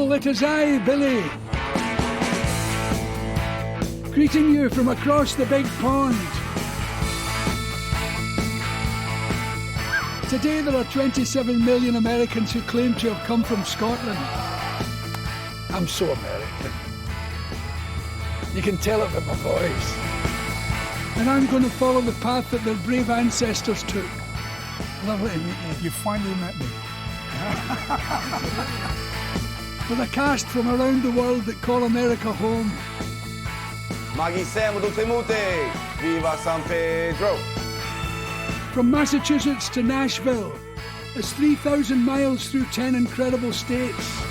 Bill, it is I, Billy. Greeting you from across the big pond. Today there are 27 million Americans who claim to have come from Scotland. I'm so American. You can tell it by my voice. And I'm going to follow the path that their brave ancestors took. Lovely to meet you. You finally met me. With a cast from around the world that call America home. Magissimo tutti muti! Viva San Pedro! From Massachusetts to Nashville, it's 3,000 miles through 10 incredible states.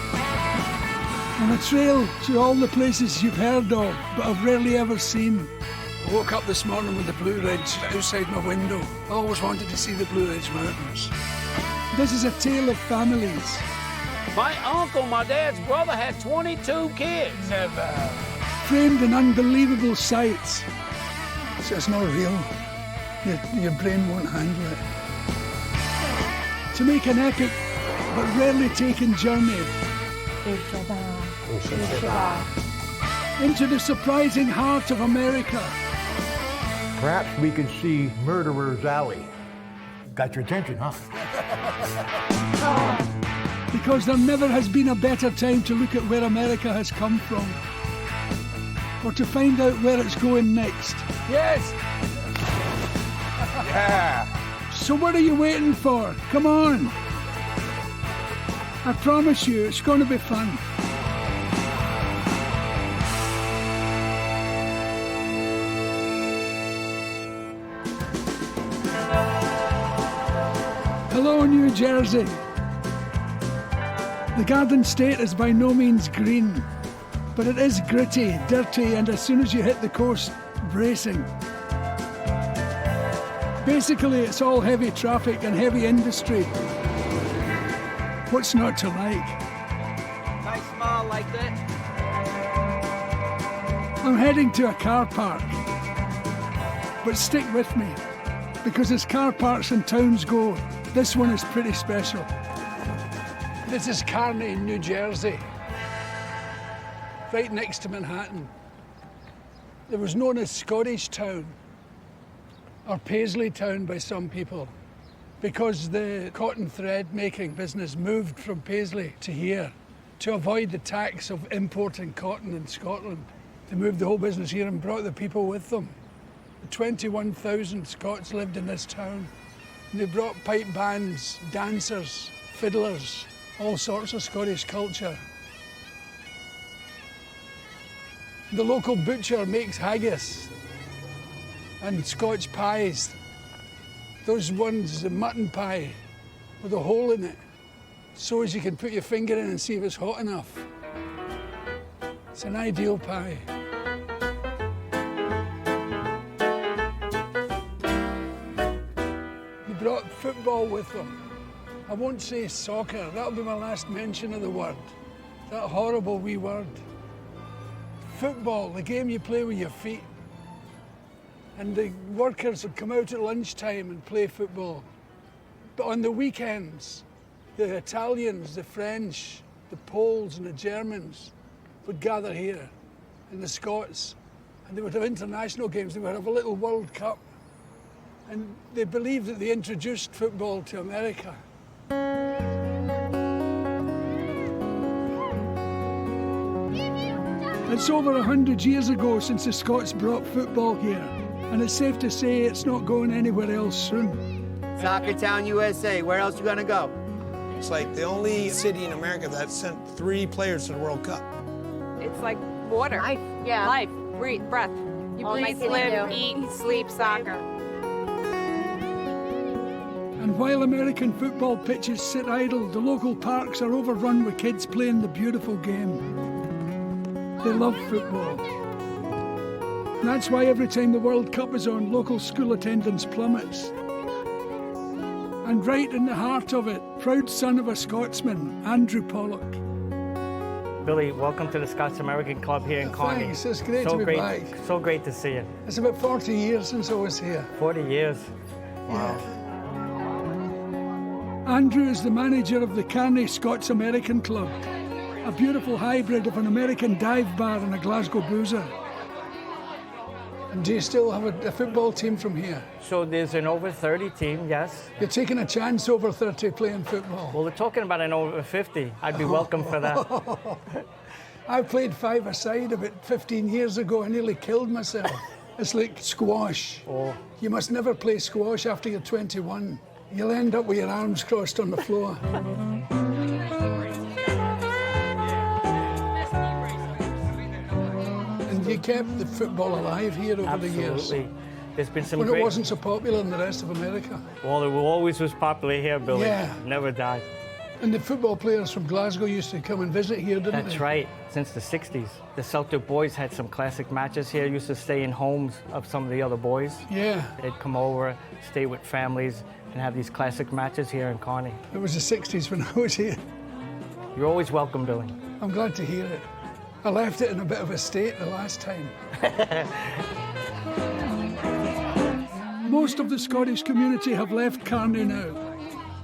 On a trail to all the places you've heard of, but have rarely ever seen. I woke up this morning with the Blue Ridge outside my window. I always wanted to see the Blue Ridge Mountains. This is a tale of families. My uncle, my dad's brother, had 22 kids. Never. Framed in unbelievable sights. So it's not real. Your brain won't handle it. To make an epic but rarely taken journey into the surprising heart of America. Perhaps we could see Murderer's Alley. Got your attention, huh? Because there never has been a better time to look at where America has come from. Or to find out where it's going next. Yes! Yeah! So what are you waiting for? Come on! I promise you, it's going to be fun. Hello, New Jersey. The Garden State is by no means green, but it is gritty, dirty, and as soon as you hit the coast, bracing. Basically, it's all heavy traffic and heavy industry. What's not to like? Nice smile like that. I'm heading to a car park. But stick with me, because as car parks and towns go, this one is pretty special. This is Kearny, New Jersey, right next to Manhattan. It was known as Scottish Town, or Paisley Town by some people, because the cotton thread making business moved from Paisley to here to avoid the tax of importing cotton in Scotland. They moved the whole business here and brought the people with them. 21,000 Scots lived in this town. And they brought pipe bands, dancers, fiddlers, all sorts of Scottish culture. The local butcher makes haggis and Scotch pies. Those ones, the mutton pie with a hole in it, so as you can put your finger in and see if it's hot enough. It's an ideal pie. They brought football with them. I won't say soccer, that'll be my last mention of the word. That horrible wee word. Football, the game you play with your feet. And the workers would come out at lunchtime and play football. But on the weekends, the Italians, the French, the Poles and the Germans would gather here, and the Scots, and they would have international games. They would have a little World Cup. And they believed that they introduced football to America. It's over 100 years ago since the Scots brought football here, and it's safe to say it's not going anywhere else soon. Soccer Town, USA. Where else you gonna go? It's like the only city in America that sent 3 players to the World Cup. It's like water. Life. Yeah. Life, breathe, breath. You All breathe, my kids live, do. eat, sleep, soccer. And while American football pitches sit idle, the local parks are overrun with kids playing the beautiful game. They love football. And that's why every time the World Cup is on, local school attendance plummets. And right in the heart of it, proud son of a Scotsman, Andrew Pollock. Billy, welcome to the Scots American Club here in Kearny. Thanks, it's great to be back. So great to see you. It's about 40 years since I was here. 40 years. Wow. Yeah. Andrew is the manager of the Kearny Scots American Club, a beautiful hybrid of an American dive bar and a Glasgow boozer. And do you still have a football team from here? So there's an over 30 team, yes. You're taking a chance over 30 playing football. Well, they're talking about an over 50. I'd be welcome for that. I played five-a-side about 15 years ago. I nearly killed myself. It's like squash. Oh. You must never play squash after you're 21. You'll end up with your arms crossed on the floor. And you kept the football alive here over the years. Absolutely. There's been some When great... it wasn't so popular in the rest of America. Well, it always was popular here, Billy. Yeah. Never died. And the football players from Glasgow used to come and visit here, didn't they? That's right. Since the 60s. The Celtic boys had some classic matches here. Used to stay in homes of some of the other boys. Yeah. They'd come over, stay with families, and have these classic matches here in Kearny. It was the 60s when I was here. You're always welcome, Billy. I'm glad to hear it. I left it in a bit of a state the last time. Most of the Scottish community have left Kearny now,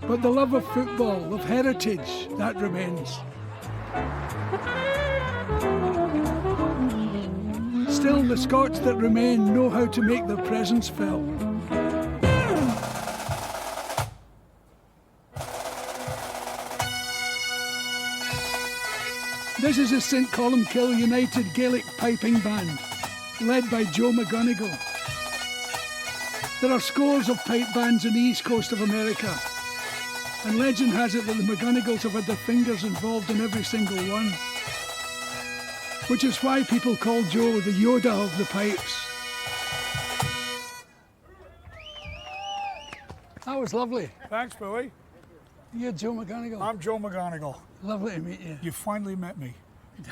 but the love of football, of heritage, that remains. Still, the Scots that remain know how to make their presence felt. This is the St Columkill United Gaelic Piping Band, led by Joe McGonigal. There are scores of pipe bands on the east coast of America, and legend has it that the McGonigals have had their fingers involved in every single one, which is why people call Joe the Yoda of the pipes. That was lovely. Thanks, Billy. You're Joe McGonigal. I'm Joe McGonigal. Lovely to meet you. You finally met me.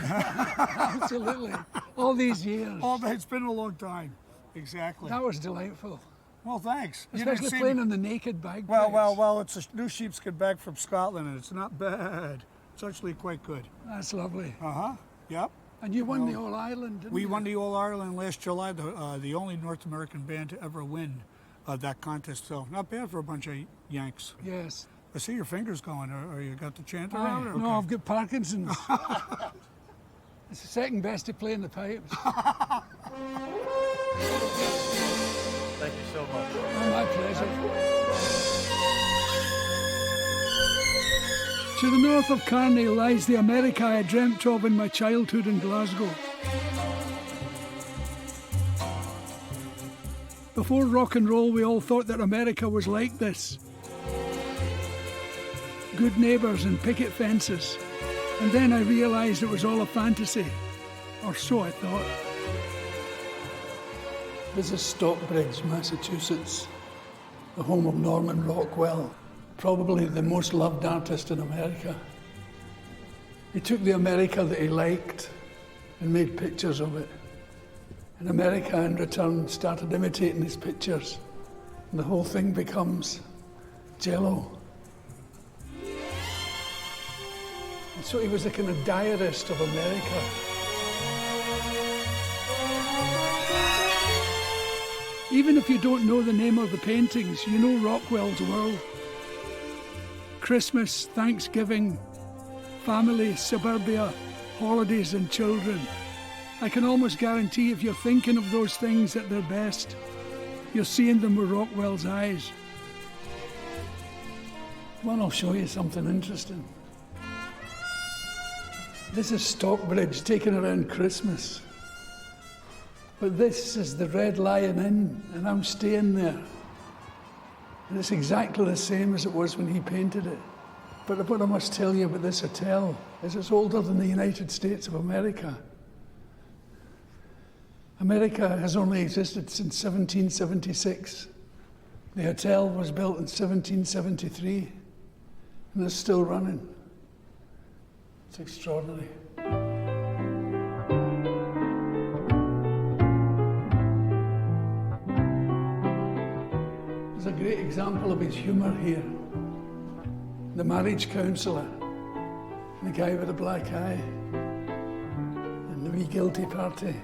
Absolutely. All these years. It's been a long time. Exactly. That was delightful. Well, thanks. You didn't Especially see playing me. on the naked bagpipes. Well, it's a new sheepskin bag from Scotland, and it's not bad. It's actually quite good. That's lovely. Uh-huh. Yep. And you won the All-Ireland, didn't you? We won the All-Ireland last July, the only North American band to ever win that contest. So not bad for a bunch of Yanks. Yes. I see your fingers going. Or you got the chant around? Or No, okay? I've got Parkinson's. It's the second best to play in the pipes. Thank you so much. Oh, my pleasure. To the north of Kearny lies the America I dreamt of in my childhood in Glasgow. Before rock and roll, we all thought that America was like this. Good neighbours and picket fences. And then I realised it was all a fantasy. Or so I thought. This is Stockbridge, Massachusetts, the home of Norman Rockwell, probably the most loved artist in America. He took the America that he liked and made pictures of it. And America, in return, started imitating his pictures. And the whole thing becomes Jell-O. And so he was a kind of diarist of America. Even if you don't know the name of the paintings, you know Rockwell's world. Christmas, Thanksgiving, family, suburbia, holidays and children. I can almost guarantee if you're thinking of those things at their best, you're seeing them with Rockwell's eyes. Well, I'll show you something interesting. This is Stockbridge taken around Christmas. But this is the Red Lion Inn, and I'm staying there. And it's exactly the same as it was when he painted it. But what I must tell you about this hotel is it's older than the United States of America. America has only existed since 1776. The hotel was built in 1773, and it's still running. It's extraordinary. There's a great example of his humour here. The marriage counsellor, and the guy with the black eye, and the wee guilty party,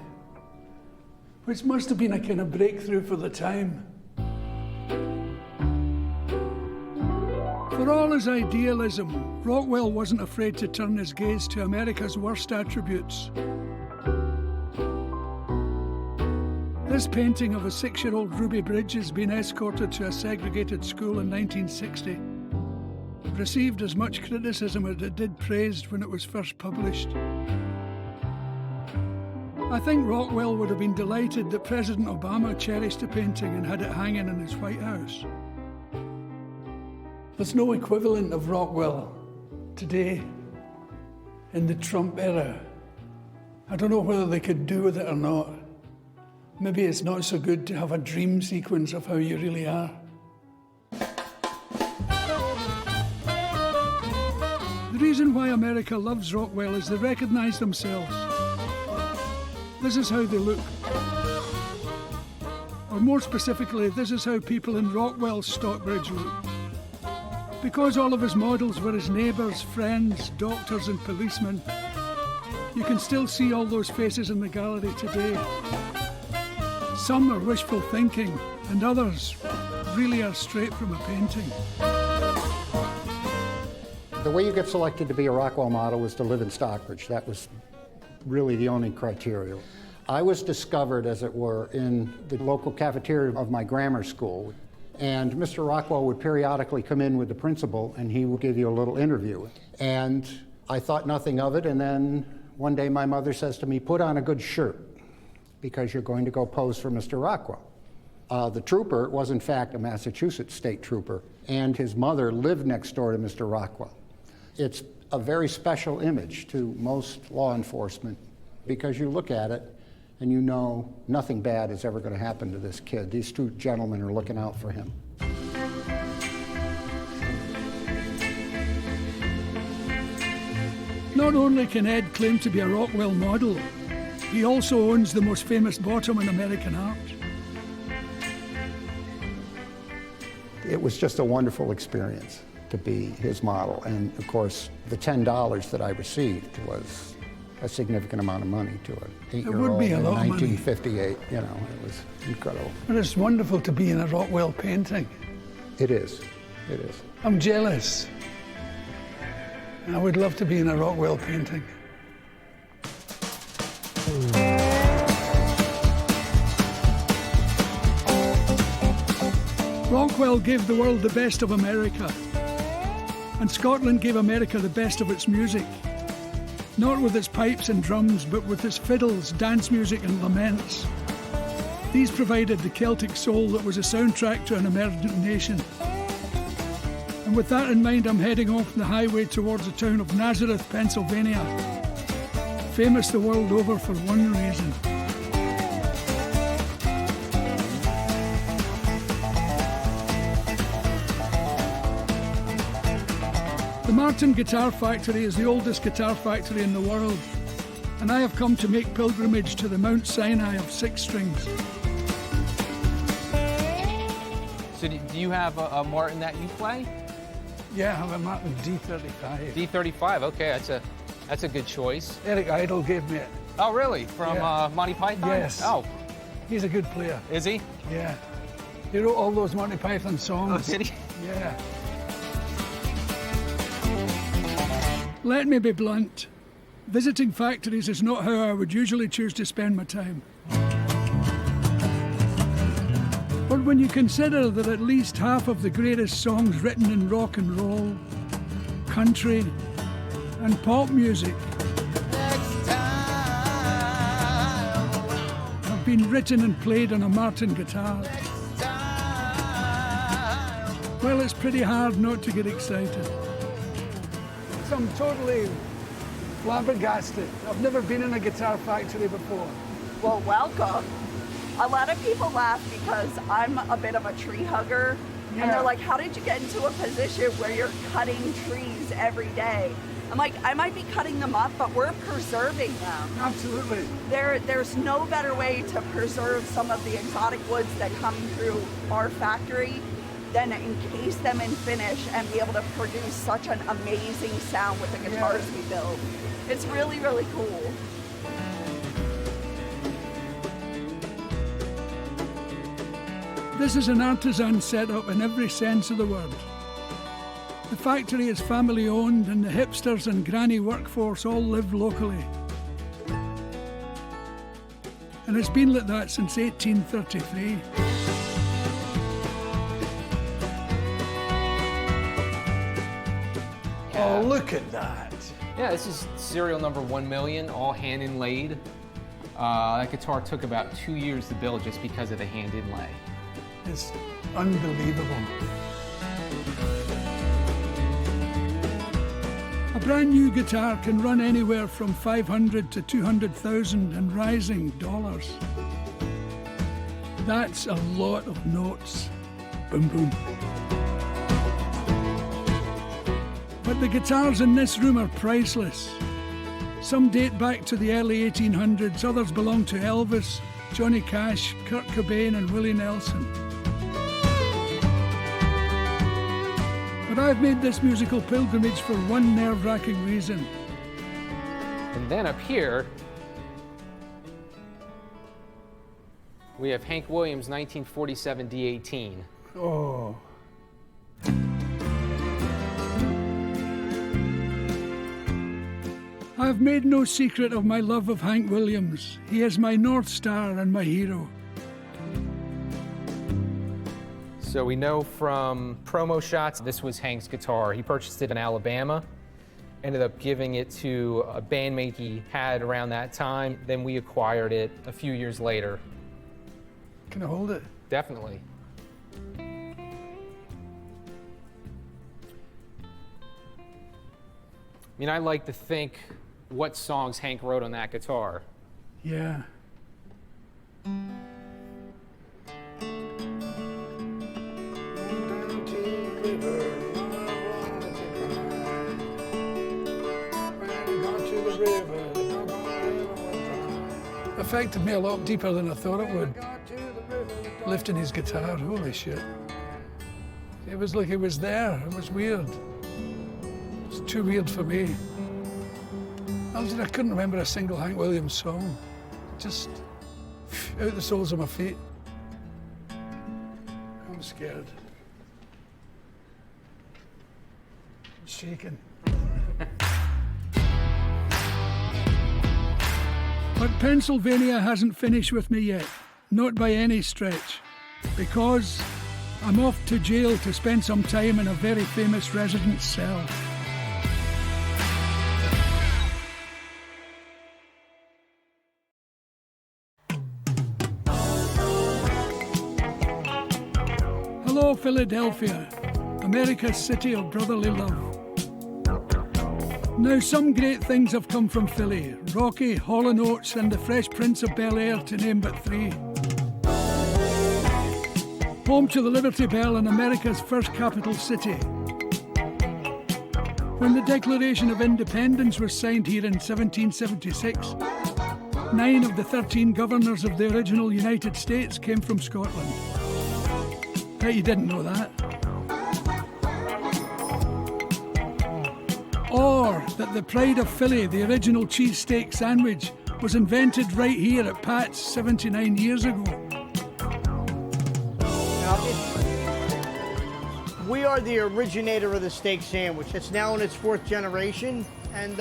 which must have been a kind of breakthrough for the time. For all his idealism, Rockwell wasn't afraid to turn his gaze to America's worst attributes. This painting of a 6-year-old Ruby Bridges being escorted to a segregated school in 1960 received as much criticism as it did praise when it was first published. I think Rockwell would have been delighted that President Obama cherished the painting and had it hanging in his White House. There's no equivalent of Rockwell today in the Trump era. I don't know whether they could do with it or not. Maybe it's not so good to have a dream sequence of how you really are. The reason why America loves Rockwell is they recognize themselves. This is how they look. Or more specifically, this is how people in Rockwell's Stockbridge look. Because all of his models were his neighbours, friends, doctors and policemen, you can still see all those faces in the gallery today. Some are wishful thinking, and others really are straight from a painting. The way you get selected to be a Rockwell model was to live in Stockbridge. That was really the only criteria. I was discovered, as it were, in the local cafeteria of my grammar school. And Mr. Rockwell would periodically come in with the principal, and he would give you a little interview. And I thought nothing of it, and then one day my mother says to me, "Put on a good shirt, because you're going to go pose for Mr. Rockwell." The trooper was in fact a Massachusetts state trooper, and his mother lived next door to Mr. Rockwell. It's a very special image to most law enforcement because you look at it and you know nothing bad is ever going to happen to this kid. These two gentlemen are looking out for him. Not only can Ed claim to be a Rockwell model, he also owns the most famous bottom in American art. It was just a wonderful experience to be his model. And of course, the $10 that I received was a significant amount of money to an 8-year-old would be a in lot of money. 1958. You know, it was incredible. And it's wonderful to be in a Rockwell painting. It is. It is. I'm jealous. I would love to be in a Rockwell painting. Rockwell gave the world the best of America, and Scotland gave America the best of its music. Not with its pipes and drums, but with its fiddles, dance music and laments. These provided the Celtic soul that was a soundtrack to an emergent nation. And with that in mind, I'm heading off the highway towards the town of Nazareth, Pennsylvania, famous the world over for one reason. The Martin Guitar Factory is the oldest guitar factory in the world, and I have come to make pilgrimage to the Mount Sinai of 6 strings. So do you have a Martin that you play? Yeah, I have a Martin D35. D35, okay, that's a good choice. Eric Idle gave me it. Oh, really? From Monty Python? Yes. Oh. He's a good player. Is he? Yeah. He wrote all those Monty Python songs. Oh, did he? Yeah. Let me be blunt. Visiting factories is not how I would usually choose to spend my time. But when you consider that at least half of the greatest songs written in rock and roll, country, and pop music have been written and played on a Martin guitar, well, it's pretty hard not to get excited. So I'm totally flabbergasted. I've never been in a guitar factory before. Well, welcome. A lot of people laugh because I'm a bit of a tree hugger. Yeah. And they're like, how did you get into a position where you're cutting trees every day? I'm like, I might be cutting them up, but we're preserving them. Absolutely. There's no better way to preserve some of the exotic woods that come through our factory than encase them in finish and be able to produce such an amazing sound with the guitars we build. It's really, really cool. This is an artisan setup in every sense of the word. The factory is family owned and the hipsters and granny workforce all live locally. And it's been like that since 1833. Oh, look at that. Yeah, this is serial number 1 million, all hand inlaid. That guitar took about 2 years to build just because of the hand inlay. It's unbelievable. A brand new guitar can run anywhere from 500 to 200,000 and rising dollars. That's a lot of notes. Boom, boom. But the guitars in this room are priceless. Some date back to the early 1800s, others belong to Elvis, Johnny Cash, Kurt Cobain and Willie Nelson. But I've made this musical pilgrimage for one nerve-wracking reason. And then up here, we have Hank Williams' 1947 D18. Oh. I've made no secret of my love of Hank Williams. He is my North Star and my hero. So we know from promo shots, this was Hank's guitar. He purchased it in Alabama, ended up giving it to a bandmate he had around that time. Then we acquired it a few years later. Can I hold it? Definitely. I mean, I like to think what songs Hank wrote on that guitar. Yeah. Affected me a lot deeper than I thought it would. Lifting his guitar, holy shit. It was like it was there, it was weird. It's too weird for me. I couldn't remember a single Hank Williams song. Just out the soles of my feet. I'm scared. I'm shaking. But Pennsylvania hasn't finished with me yet, not by any stretch, because I'm off to jail to spend some time in a very famous residence cell. Hello, Philadelphia, America's city of brotherly love. Now, some great things have come from Philly. Rocky, Hall & Oates and the Fresh Prince of Bel-Air, to name but three. Home to the Liberty Bell and America's first capital city. When the Declaration of Independence was signed here in 1776, 9 of the 13 governors of the original United States came from Scotland. Bet you didn't know that. Or that the pride of Philly, the original cheesesteak sandwich, was invented right here at Pat's 79 years ago. We are the originator of the steak sandwich. It's now in its 4th generation. And,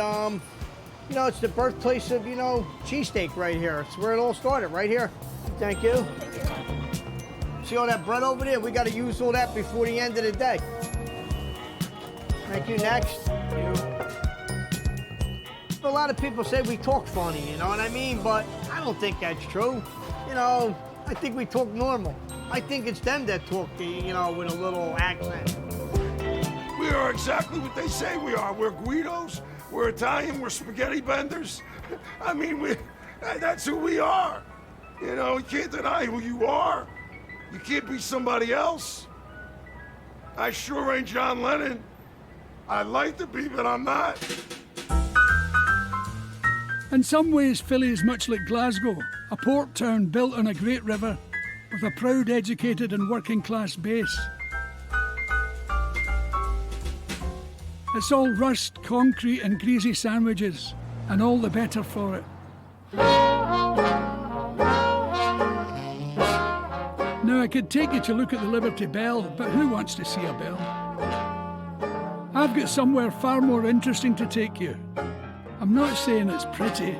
you know, it's the birthplace of, you know, cheesesteak right here. It's where it all started, right here. Thank you. See all that bread over there? We got to use all that before the end of the day. Thank you. Next. A lot of people say we talk funny, you know what I mean? But I don't think that's true. You know, I think we talk normal. I think it's them that talk, you know, with a little accent. We are exactly what they say we are. We're Guidos, we're Italian, we're spaghetti benders. I mean, that's who we are. You know, you can't deny who you are. You can't be somebody else. I sure ain't John Lennon. I'd like to be, but I'm not. In some ways, Philly is much like Glasgow, a port town built on a great river with a proud, educated and working class base. It's all rust, concrete and greasy sandwiches, and all the better for it. Now, I could take you to look at the Liberty Bell, but who wants to see a bell? I've got somewhere far more interesting to take you. I'm not saying it's pretty.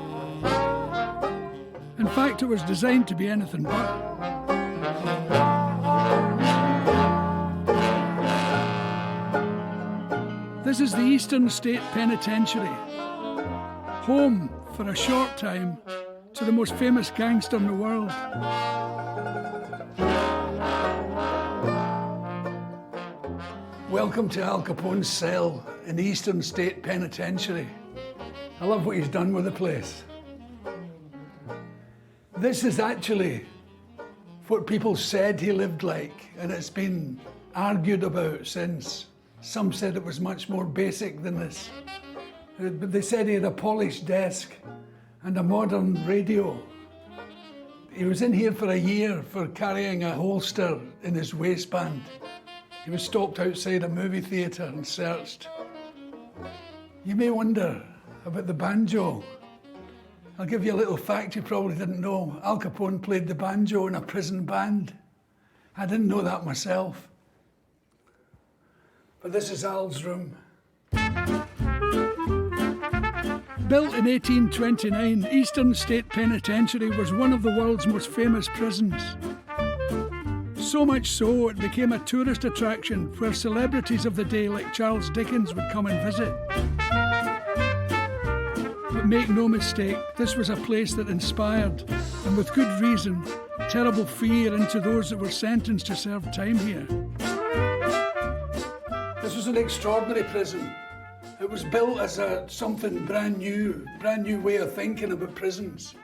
In fact, it was designed to be anything but. This is the Eastern State Penitentiary, home for a short time to the most famous gangster in the world. Welcome to Al Capone's cell in the Eastern State Penitentiary. I love what he's done with the place. This is actually what people said he lived like, and it's been argued about since. Some said it was much more basic than this. But they said he had a polished desk and a modern radio. He was in here for a year for carrying a holster in his waistband. He was stopped outside a movie theatre and searched. You may wonder about the banjo. I'll give you a little fact you probably didn't know. Al Capone played the banjo in a prison band. I didn't know that myself. But this is Al's room. Built in 1829, Eastern State Penitentiary was one of the world's most famous prisons. So much so, it became a tourist attraction where celebrities of the day like Charles Dickens would come and visit. But make no mistake, this was a place that inspired, and with good reason, terrible fear into those that were sentenced to serve time here. This was an extraordinary prison. It was built as something brand new way of thinking about prisons.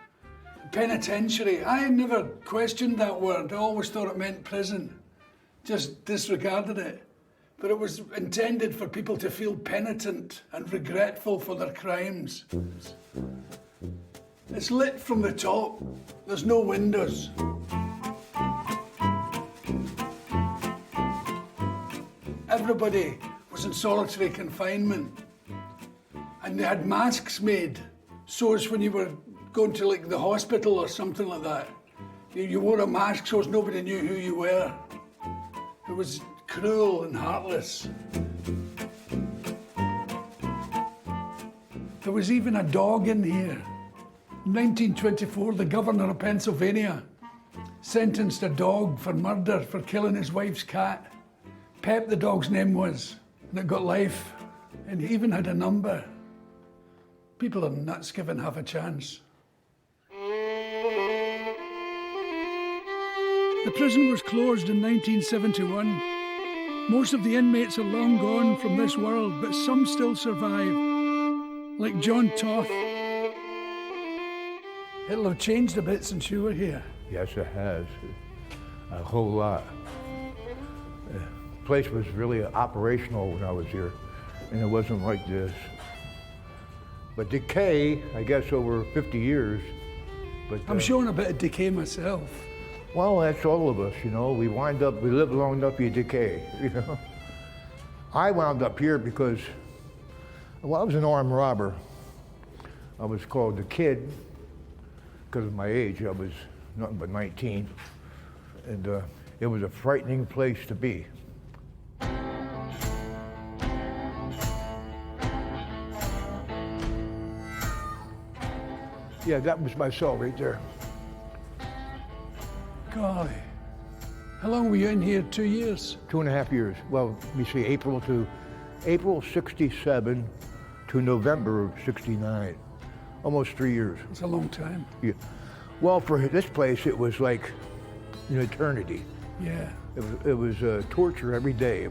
Penitentiary, I never questioned that word. I always thought it meant prison, just disregarded it. But it was intended for people to feel penitent and regretful for their crimes. It's lit from the top. There's no windows. Everybody was in solitary confinement, and they had masks made, so as when you were going to like the hospital or something like that, you wore a mask so as nobody knew who you were. It was cruel and heartless. There was even a dog in here. In 1924, the governor of Pennsylvania sentenced a dog for murder for killing his wife's cat. Pep, the dog's name was, that got life, and he even had a number. People are nuts given half a chance. The prison was closed in 1971. Most of the inmates are long gone from this world, but some still survive, like John Toth. It'll have changed a bit since you were here. Yes, it has. A whole lot. The place was really operational when I was here, and it wasn't like this. But decay, I guess, over 50 years. But I'm showing a bit of decay myself. Well, that's all of us, you know. We live long enough, you decay, you know. I wound up here because, well, I was an armed robber. I was called the Kid because of my age. I was nothing but 19. And it was a frightening place to be. Yeah, that was my cell right there. Golly. How long were you in here? 2 years? 2.5 years. Well, let me see, April 67 to November of 69. Almost 3 years. It's a long time. Yeah. Well, for this place, it was like an eternity. Yeah. It was torture every day.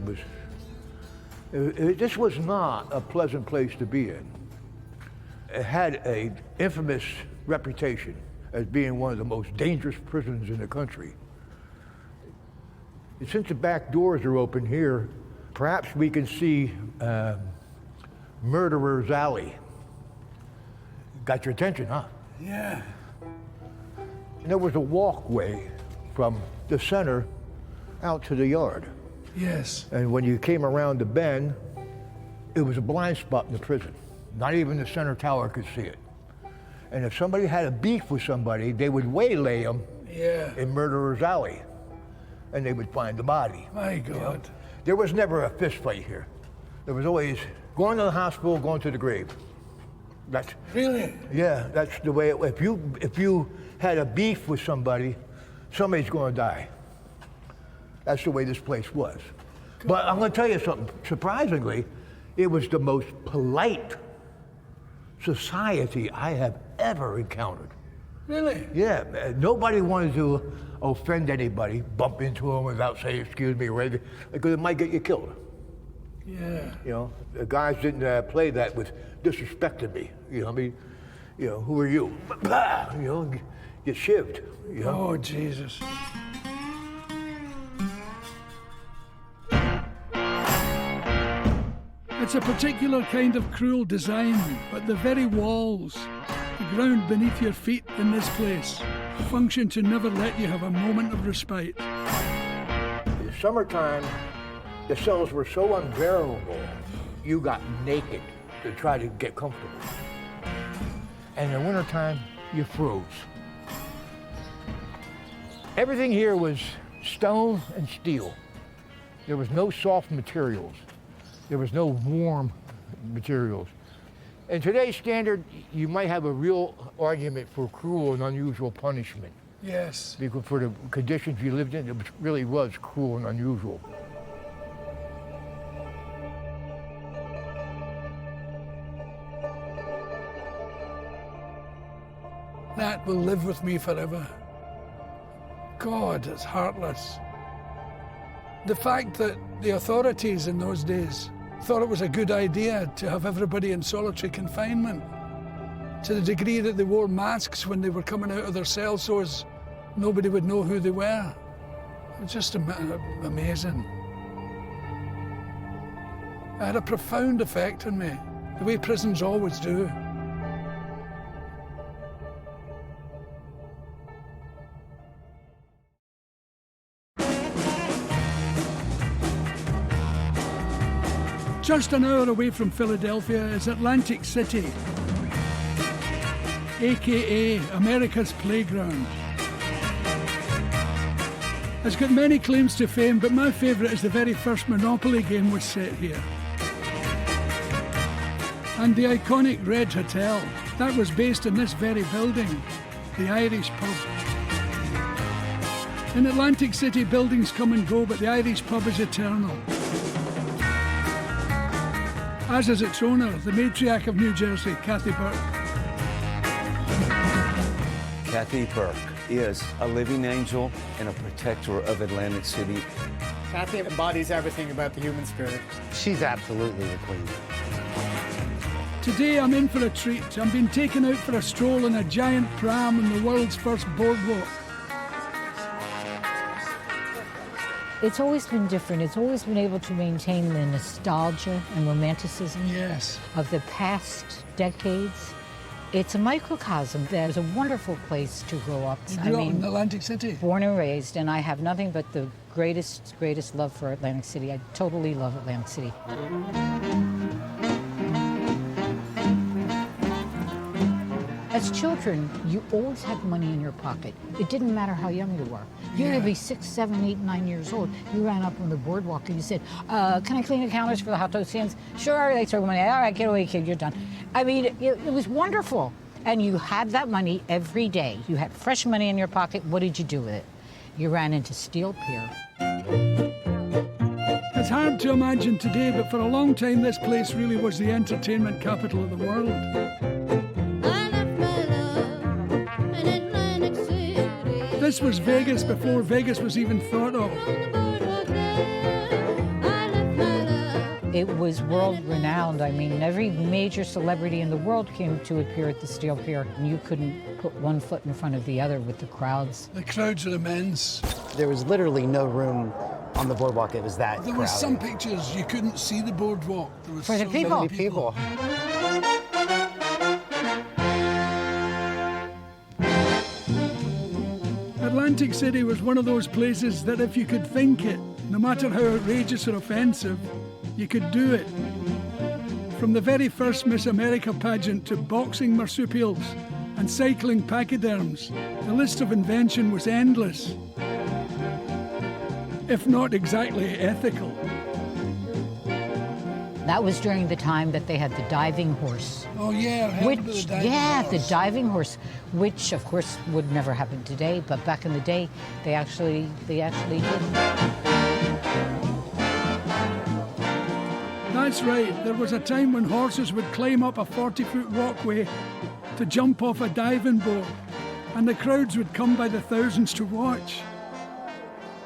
This was not a pleasant place to be in. It had an infamous reputation as being one of the most dangerous prisons in the country. And since the back doors are open here, perhaps we can see Murderer's Alley. Got your attention, huh? Yeah. And there was a walkway from the center out to the yard. Yes. And when you came around the bend, it was a blind spot in the prison. Not even the center tower could see it. And if somebody had a beef with somebody, they would waylay them in Murderer's Alley, and they would find the body. My God. You know? There was never a fist fight here. There was always going to the hospital, going to the grave. That's Really? Yeah, that's the way it. If you had a beef with somebody, somebody's going to die. That's the way this place was. But I'm going to tell you something. Surprisingly, it was the most polite society I have ever encountered. Really? Yeah, nobody wanted to offend anybody, bump into them without saying excuse me or anything, because it might get you killed. Yeah. You know, the guys didn't play that with disrespecting me. You know, I mean, you know, who are you? You know, get shivved. You know? Oh, Jesus. It's a particular kind of cruel design, but the very walls, the ground beneath your feet in this place, function to never let you have a moment of respite. In the summertime, the cells were so unbearable, you got naked to try to get comfortable. And in the wintertime, you froze. Everything here was stone and steel. There was no soft materials. There was no warm materials. In today's standard, you might have a real argument for cruel and unusual punishment. Yes. Because for the conditions you lived in, it really was cruel and unusual. That will live with me forever. God, it's heartless. The fact that the authorities in those days thought it was a good idea to have everybody in solitary confinement, to the degree that they wore masks when they were coming out of their cells so as nobody would know who they were. It's just amazing. It had a profound effect on me, the way prisons always do. Just an hour away from Philadelphia is Atlantic City, aka America's Playground. It's got many claims to fame, but my favourite is the very first Monopoly game was set here. And the iconic Red Hotel, that was based in this very building, the Irish pub. In Atlantic City, buildings come and go, but the Irish pub is eternal. As is its owner, the matriarch of New Jersey, Kathy Burke. Kathy Burke is a living angel and a protector of Atlantic City. Kathy embodies everything about the human spirit. She's absolutely the queen. Today I'm in for a treat. I'm being taken out for a stroll in a giant pram on the world's first boardwalk. It's always been different. It's always been able to maintain the nostalgia and romanticism of the past decades. It's a microcosm. There's a wonderful place to grow up. You grew up in Atlantic City? Born and raised, and I have nothing but the greatest love for Atlantic City. I totally love Atlantic City. As children, you always had money in your pocket. It didn't matter how young you were. You could be 6, 7, 8, 9 years old. You ran up on the boardwalk and you said, can I clean the counters for the hot dog stands? Sure, they throw money. All right, get away, kid, you're done. I mean, it was wonderful. And you had that money every day. You had fresh money in your pocket. What did you do with it? You ran into Steel Pier. It's hard to imagine today, but for a long time this place really was the entertainment capital of the world. This was Vegas before Vegas was even thought of. It was world-renowned. I mean, every major celebrity in the world came to appear at the Steel Pier, and you couldn't put one foot in front of the other with the crowds. The crowds are immense. There was literally no room on the boardwalk. It was that There were some pictures you couldn't see the boardwalk. There was For the so people. many people. Atlantic City was one of those places that if you could think it, no matter how outrageous or offensive, you could do it. From the very first Miss America pageant to boxing marsupials and cycling pachyderms, the list of invention was endless, if not exactly ethical. That was during the time that they had the diving horse. Oh yeah, I heard about the diving horse. The diving horse, which of course would never happen today, but back in the day, they actually did. That's right. There was a time when horses would climb up a 40-foot walkway to jump off a diving board, and the crowds would come by the thousands to watch.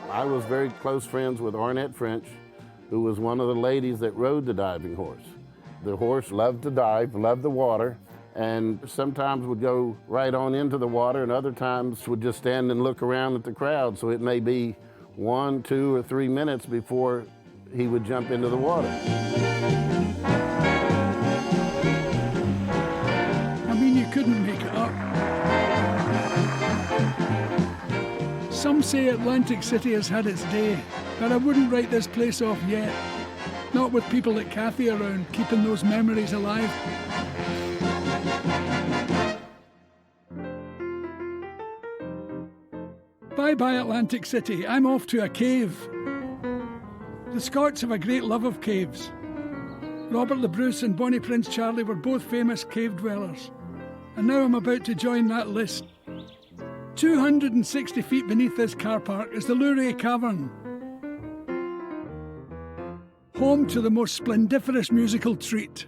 I was very close friends with Arnett French, who was one of the ladies that rode the diving horse. The horse loved to dive, loved the water, and sometimes would go right on into the water, and other times would just stand and look around at the crowd. So it may be 1, 2, or 3 minutes before he would jump into the water. I mean, you couldn't make it up. Some say Atlantic City has had its day, but I wouldn't write this place off yet. Not with people like Kathy around, keeping those memories alive. Bye-bye Atlantic City, I'm off to a cave. The Scots have a great love of caves. Robert le Bruce and Bonnie Prince Charlie were both famous cave dwellers. And now I'm about to join that list. 260 feet beneath this car park is the Luray Cavern, home to the most splendiferous musical treat.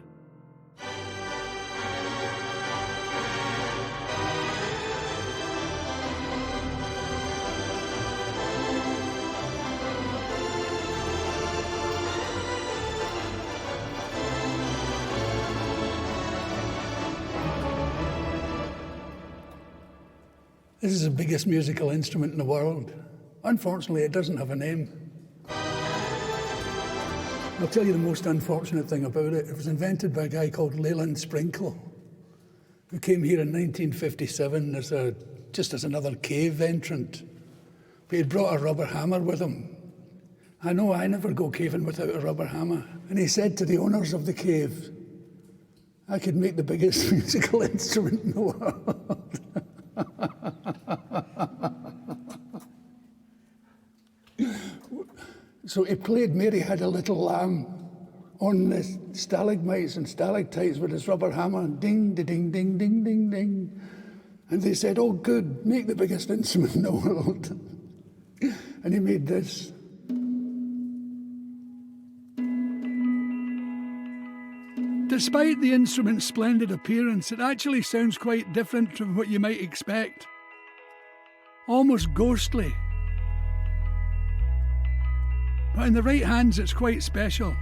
This is the biggest musical instrument in the world. Unfortunately, it doesn't have a name. I'll tell you the most unfortunate thing about it. It was invented by a guy called Leland Sprinkle, who came here in 1957 just as another cave entrant. But he'd brought a rubber hammer with him. I know I never go caving without a rubber hammer. And he said to the owners of the cave, I could make the biggest musical instrument in the world. So he played Mary Had a Little Lamb on the stalagmites and stalactites with his rubber hammer, ding, ding, ding, ding, ding, ding. And they said, oh good, make the biggest instrument in the world. And he made this. Despite the instrument's splendid appearance, it actually sounds quite different from what you might expect. Almost ghostly. But in the right hands, it's quite special.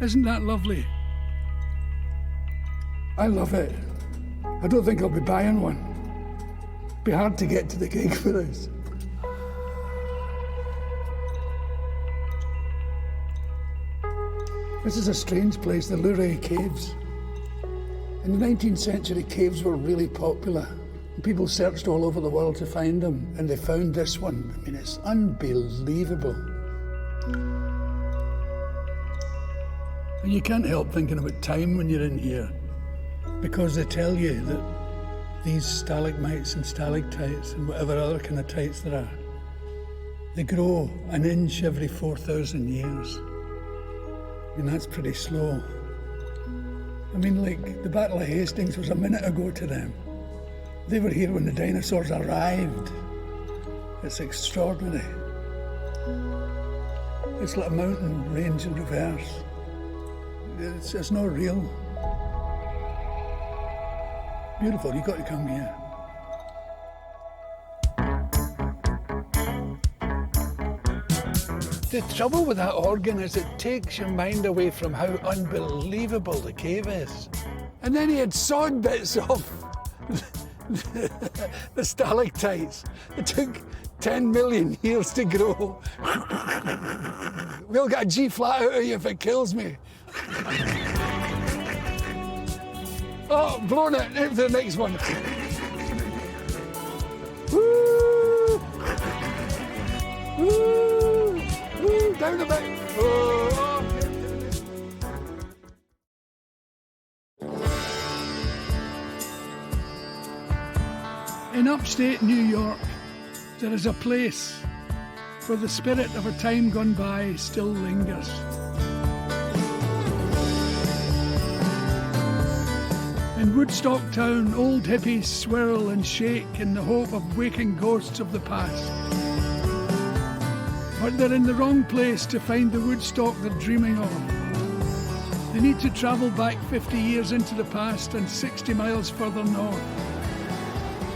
Isn't that lovely? I love it. I don't think I'll be buying one. It'd be hard to get to the gig for this. This is a strange place, the Luray Caves. In the 19th century, caves were really popular. People searched all over the world to find them, and they found this one. I mean, it's unbelievable. And you can't help thinking about time when you're in here, because they tell you that these stalagmites and stalactites and whatever other kind of tights there are, they grow an inch every 4,000 years. And that's pretty slow. I mean, like, the Battle of Hastings was a minute ago to them. They were here when the dinosaurs arrived. It's extraordinary. It's like a mountain range in reverse. It's not real. Beautiful, you've got to come here. The trouble with that organ is it takes your mind away from how unbelievable the cave is. And then he had sawed bits off the stalactites. It took 10 million years to grow. We'll get a G flat out of you if it kills me. Oh, blown it. In for the next one. Woo! Woo! Woo! Down a bit. Oh. In upstate New York, there is a place where the spirit of a time gone by still lingers. In Woodstock town, old hippies swirl and shake in the hope of waking ghosts of the past. But they're in the wrong place to find the Woodstock they're dreaming of. They need to travel back 50 years into the past and 60 miles further north,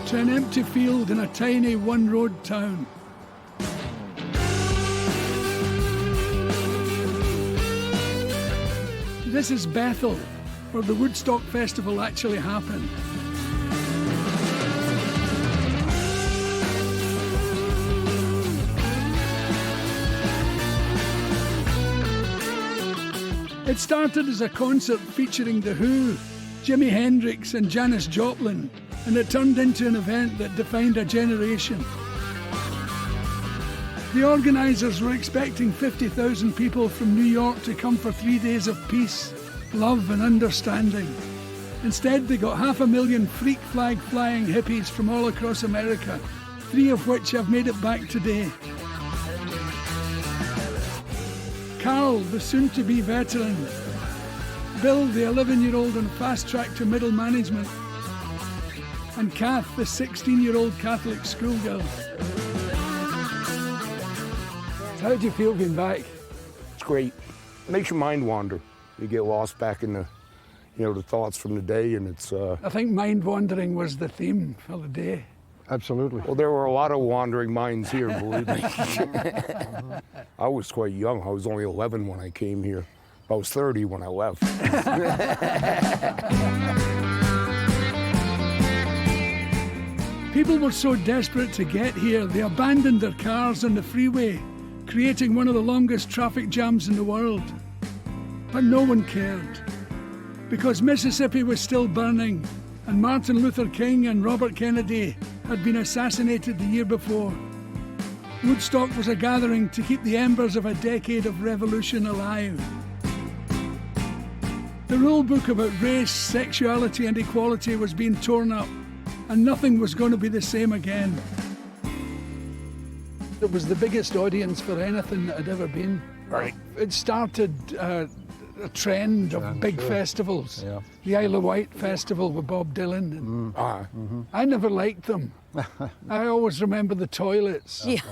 to an empty field in a tiny one-road town. This is Bethel, where the Woodstock Festival actually happened. It started as a concert featuring The Who, Jimi Hendrix and Janis Joplin, and it turned into an event that defined a generation. The organisers were expecting 50,000 people from New York to come for 3 days of peace, love and understanding. Instead, they got 500,000 freak flag flying hippies from all across America, 3 of which have made it back today. Carl, the soon-to-be veteran, Bill, the 11-year-old on fast track to middle management, and Kath, the 16-year-old Catholic schoolgirl. How do you feel being back? It's great. It makes your mind wander. You get lost back in the, the thoughts from the day, and it's... I think mind wandering was the theme for the day. Absolutely. Well, there were a lot of wandering minds here, believe me. I was quite young. I was only 11 when I came here. I was 30 when I left. People were so desperate to get here, they abandoned their cars on the freeway, creating one of the longest traffic jams in the world. But no one cared, because Mississippi was still burning, and Martin Luther King and Robert Kennedy had been assassinated the year before. Woodstock was a gathering to keep the embers of a decade of revolution alive. The rule book about race, sexuality and equality was being torn up, and nothing was going to be the same again. It was the biggest audience for anything that had ever been. Right. It started a trend of big festivals. Yeah. The Isle of Wight Festival with Bob Dylan. I never liked them. I always remember the toilets. Yeah,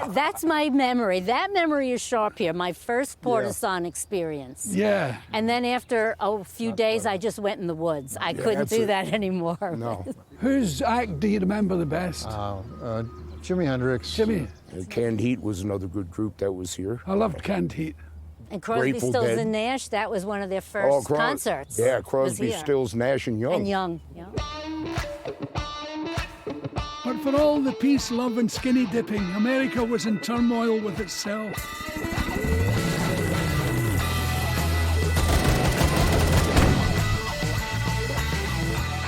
that's my memory. That memory is sharp here. My first Portason experience. Yeah. And then after a few days, I just went in the woods. I couldn't do that anymore. No. Whose act do you remember the best? Jimi Hendrix. Jimmy. Canned Heat was another good group that was here. I loved Canned Heat. And Crosby, Grateful Stills Dead. and Nash, that was one of their first concerts. Yeah, was Crosby, here. Stills, Nash, and Young. And Young, yeah. But for all the peace, love and skinny dipping, America was in turmoil with itself.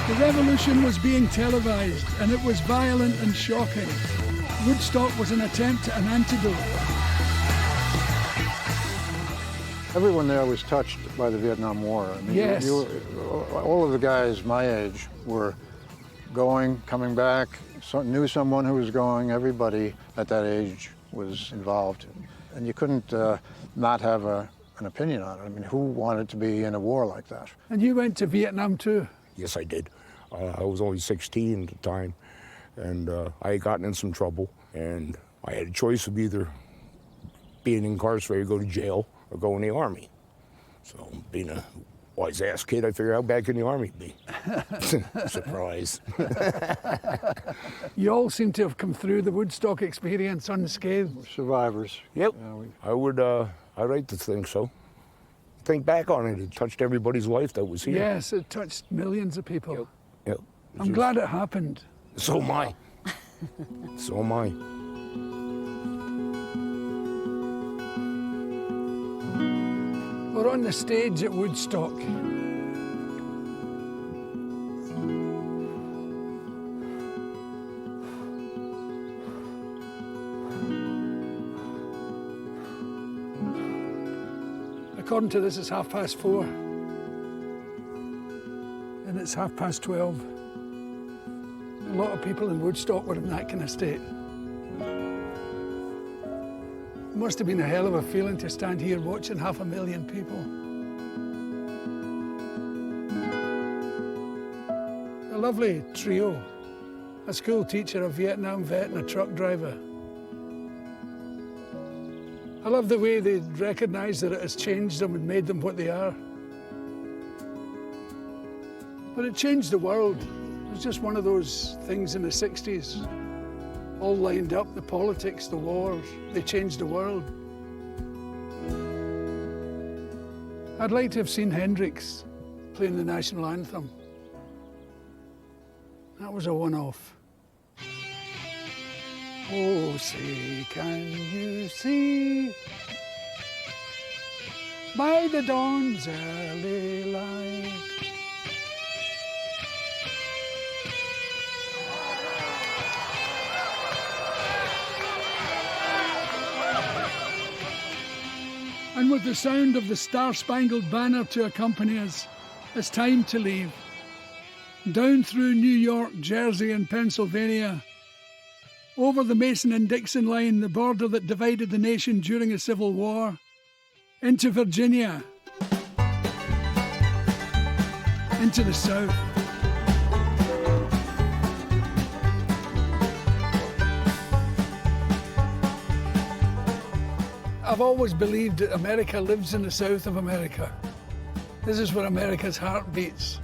The revolution was being televised, and it was violent and shocking. Woodstock was an attempt at an antidote. Everyone there was touched by the Vietnam War. I mean, Yes. All of the guys my age were going, coming back, knew someone who was going. Everybody at that age was involved. And you couldn't not have an opinion on it. I mean, who wanted to be in a war like that? And you went to Vietnam too? Yes, I did. I was only 16 at the time, and I had gotten in some trouble, and I had a choice of either being incarcerated, go to jail, or go in the Army. So, being a wise-ass kid, I figured out back in the Army would be. Surprise. You all seem to have come through the Woodstock experience unscathed. Survivors. Yep. I'd like to think so. Think back on it, it touched everybody's life that was here. Yes, it touched millions of people. Yep. I'm glad it happened. So am I. So am I. We're on the stage at Woodstock. According to this, it's 4:30. And it's 12:30. A lot of people in Woodstock were in that kind of state. It must have been a hell of a feeling to stand here watching 500,000 people. A lovely trio, a school teacher, a Vietnam vet and a truck driver. I love the way they recognise that it has changed them and made them what they are. But it changed the world. It was just one of those things in the 60s. All lined up, the politics, the wars, they changed the world. I'd like to have seen Hendrix playing the national anthem. That was a one-off. Oh, say, can you see by the dawn's early light and with the sound of the Star-Spangled Banner to accompany us, it's time to leave. Down through New York, Jersey and Pennsylvania, over the Mason and Dixon line, the border that divided the nation during a civil war, into Virginia, into the South. I've always believed that America lives in the south of America. This is where America's heart beats.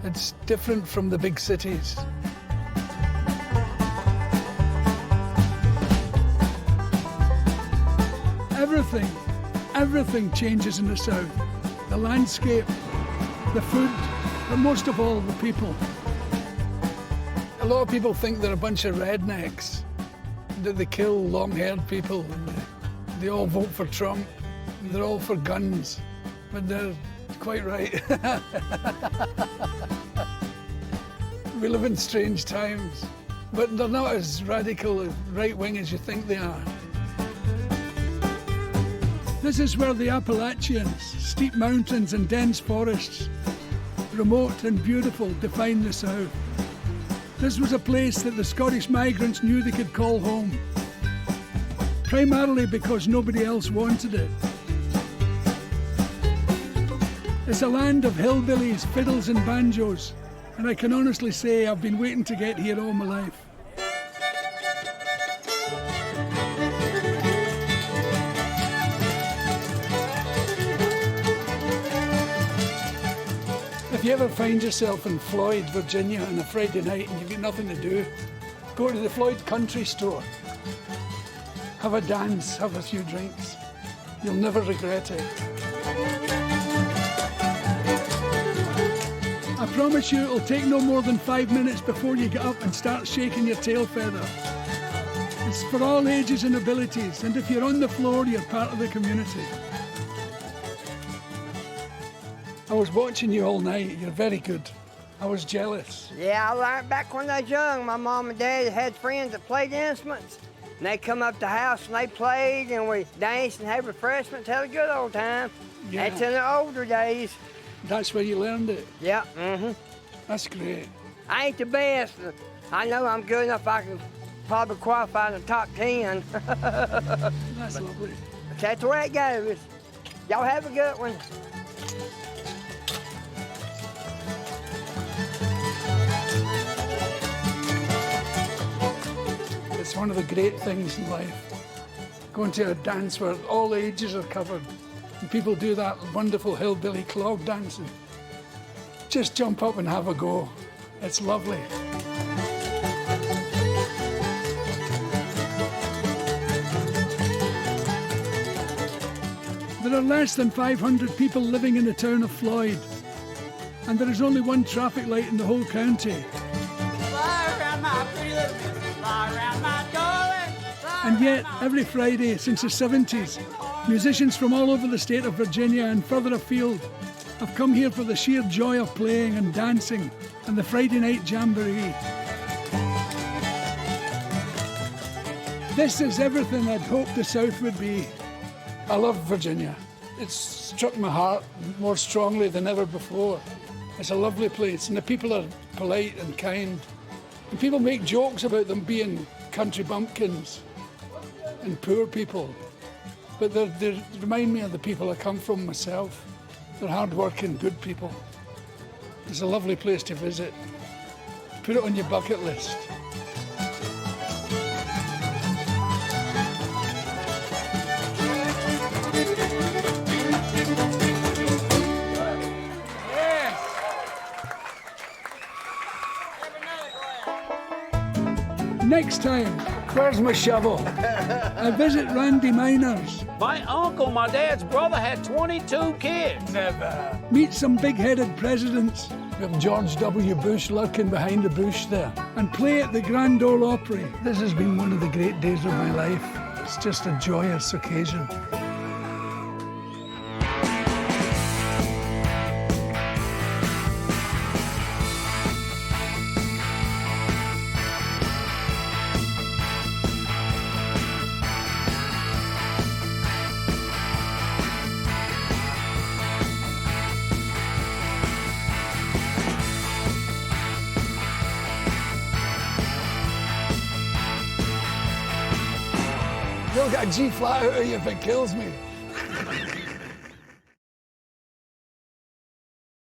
It's different from the big cities. Everything changes in the south. The landscape, the food, but most of all, the people. A lot of people think they're a bunch of rednecks, that they kill long-haired people, and they all vote for Trump, and they're all for guns, but they're quite right. We live in strange times, but they're not as radical, right-wing as you think they are. This is where the Appalachians, steep mountains and dense forests, remote and beautiful, define the South. This was a place that the Scottish migrants knew they could call home, primarily because nobody else wanted it. It's a land of hillbillies, fiddles and banjos, and I can honestly say I've been waiting to get here all my life. If you ever find yourself in Floyd, Virginia on a Friday night and you've got nothing to do, go to the Floyd Country Store. Have a dance, have a few drinks. You'll never regret it. I promise you it'll take no more than 5 minutes before you get up and start shaking your tail feather. It's for all ages and abilities, and if you're on the floor, you're part of the community. I was watching you all night. You're very good. I was jealous. Yeah, I learned back when I was young. My mom and dad had friends that played instruments. And they come up to the house and they played and we danced and had refreshments, had a good old time. Yeah. That's in the older days. That's where you learned it? Yeah, That's great. I ain't the best. I know I'm good enough I can probably qualify in the top 10. That's lovely. But that's the way it goes. Y'all have a good one. It's one of the great things in life. Going to a dance where all ages are covered and people do that wonderful hillbilly clog dancing. Just jump up and have a go. It's lovely. There are less than 500 people living in the town of Floyd, and there is only one traffic light in the whole county. And yet, every Friday since the 70s, musicians from all over the state of Virginia and further afield have come here for the sheer joy of playing and dancing and the Friday night jamboree. This is everything I'd hoped the South would be. I love Virginia. It's struck my heart more strongly than ever before. It's a lovely place, and the people are polite and kind. And people make jokes about them being country bumpkins and poor people. But they remind me of the people I come from myself. They're hard-working, good people. It's a lovely place to visit. Put it on your bucket list. Next time, where's my shovel? I visit Randy Miners. My uncle, my dad's brother, had 22 kids. Never. Meet some big-headed presidents. We have George W. Bush lurking behind the bush there. And play at the Grand Ole Opry. This has been one of the great days of my life. It's just a joyous occasion. You'll get a G flat out of you if it kills me.